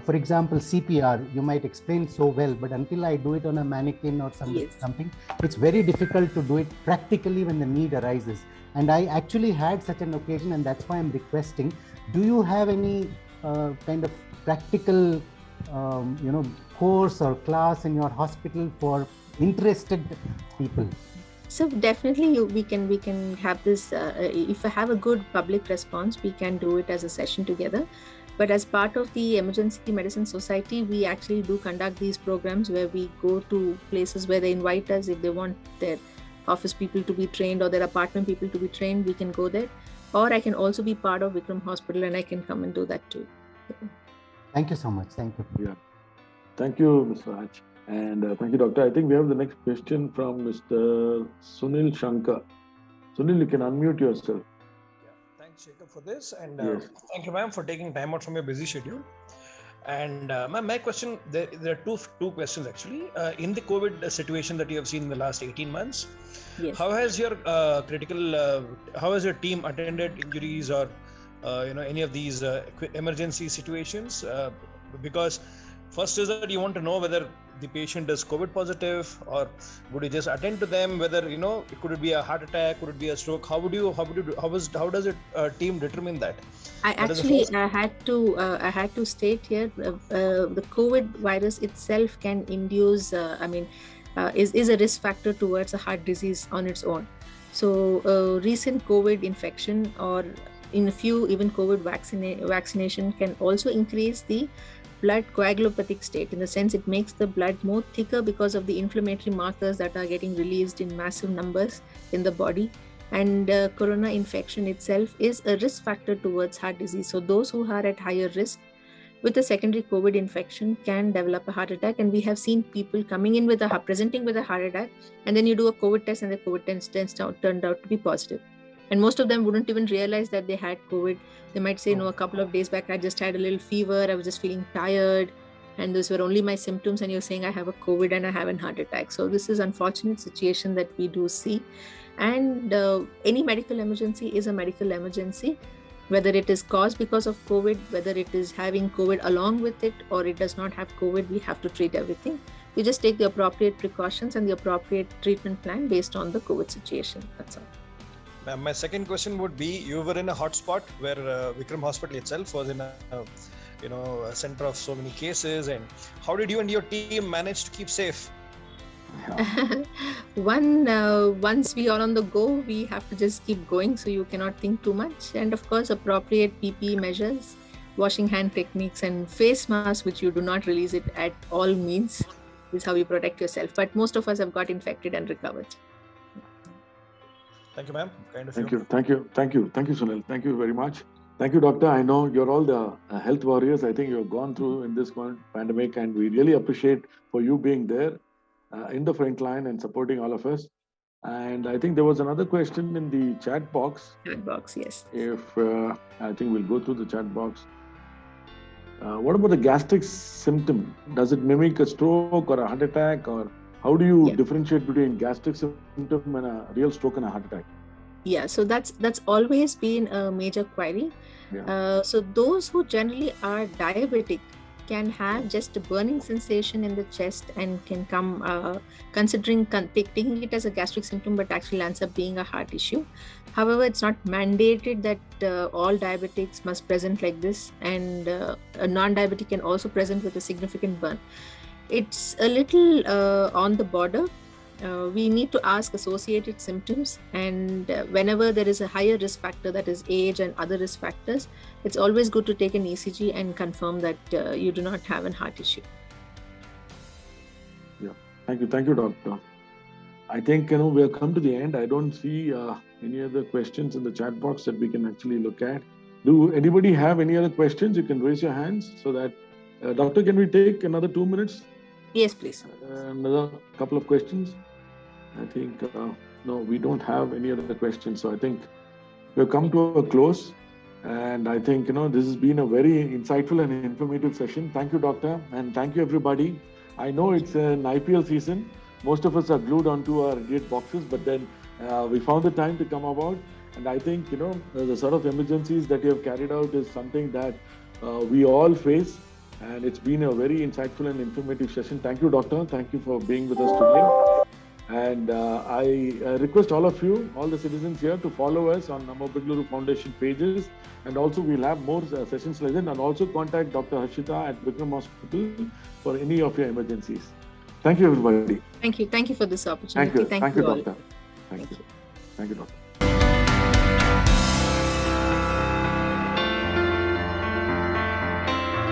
for example, CPR, you might explain so well, but until I do it on a mannequin or something, it's very difficult to do it practically when the need arises. And I actually had such an occasion, and that's why I'm requesting, do you have any kind of practical, course or class in your hospital for interested people? So definitely we can have this, if I have a good public response, we can do it as a session together. But as part of the Emergency Medicine Society, we actually do conduct these programs where we go to places where they invite us. If they want their office people to be trained or their apartment people to be trained, we can go there. Or I can also be part of Vikram Hospital and I can come and do that too. Thank you so much. Thank you. Yeah. Thank you, Mr. Raj. And thank you, Doctor. I think we have the next question from Mr. Sunil Shankar. Sunil, you can unmute yourself. Thanks, Jacob, for this, and thank you, ma'am, for taking time out from your busy schedule. And ma'am, my question, there are two questions actually. In the COVID situation that you have seen in the last 18 months, how has your how has your team attended injuries or any of these emergency situations? Because first is that you want to know whether the patient is COVID positive, or would you just attend to them? Whether could it be a heart attack? Could it be a stroke? How does it team determine that? I had to state here the COVID virus itself can induce. Is a risk factor towards a heart disease on its own. So recent COVID infection or in a few even COVID vaccination can also increase the blood coagulopathic state, in the sense it makes the blood more thicker because of the inflammatory markers that are getting released in massive numbers in the body. And corona infection itself is a risk factor towards heart disease. So those who are at higher risk with a secondary COVID infection can develop a heart attack. And we have seen people coming in with presenting with a heart attack, and then you do a COVID test and the COVID test turned out to be positive. And most of them wouldn't even realize that they had COVID. They might say, a couple of days back, I just had a little fever. I was just feeling tired. And those were only my symptoms. And you're saying I have a COVID and I have a heart attack. So this is an unfortunate situation that we do see. And any medical emergency is a medical emergency, whether it is caused because of COVID, whether it is having COVID along with it, or it does not have COVID, we have to treat everything. We just take the appropriate precautions and the appropriate treatment plan based on the COVID situation. That's all. My second question would be, you were in a hotspot where Vikram Hospital itself was in a center of so many cases, and how did you and your team manage to keep safe? Once we are on the go, we have to just keep going, so you cannot think too much. And of course, appropriate PPE measures, washing hand techniques, and face masks, which you do not release it at all means, is how you protect yourself. But most of us have got infected and recovered. Thank you, ma'am. Thank you, Sunil. Thank you very much. Thank you, Doctor. I know you're all the health warriors. I think you've gone through in this pandemic, and we really appreciate for you being there in the front line and supporting all of us. And I think there was another question in the chat box. Chat box, yes. I think we'll go through the chat box. What about the gastric symptom? Does it mimic a stroke or a heart attack, or how do you differentiate between gastric symptom and a real stroke and a heart attack? Yeah, so that's always been a major query. So those who generally are diabetic can have just a burning sensation in the chest and can come considering taking it as a gastric symptom, but actually ends up being a heart issue. However, it's not mandated that all diabetics must present like this, and a non-diabetic can also present with a significant burn. It's a little on the border. We need to ask associated symptoms, and whenever there is a higher risk factor, that is age and other risk factors, it's always good to take an ECG and confirm that you do not have a heart issue. Yeah, thank you, doctor. I think we have come to the end. I don't see any other questions in the chat box that we can actually look at. Do anybody have any other questions? You can raise your hands so that doctor, can we take another 2 minutes? Yes, please. Another couple of questions. I think, no, we don't have any other questions. So I think we've come to a close. And I think, this has been a very insightful and informative session. Thank you, doctor. And thank you, everybody. I know it's an IPL season. Most of us are glued onto our idiot boxes, but then we found the time to come about. And I think, the sort of emergencies that you have carried out is something that we all face. And it's been a very insightful and informative session. Thank you, doctor. Thank you for being with us today. And I request all of you, all the citizens here, to follow us on Namma Bengaluru Foundation pages. And also we'll have more sessions like that. And also contact Dr. Harshita at Vikram Hospital for any of your emergencies. Thank you, everybody. Thank you. Thank you for this opportunity. Thank you, doctor. Thank you, doctor.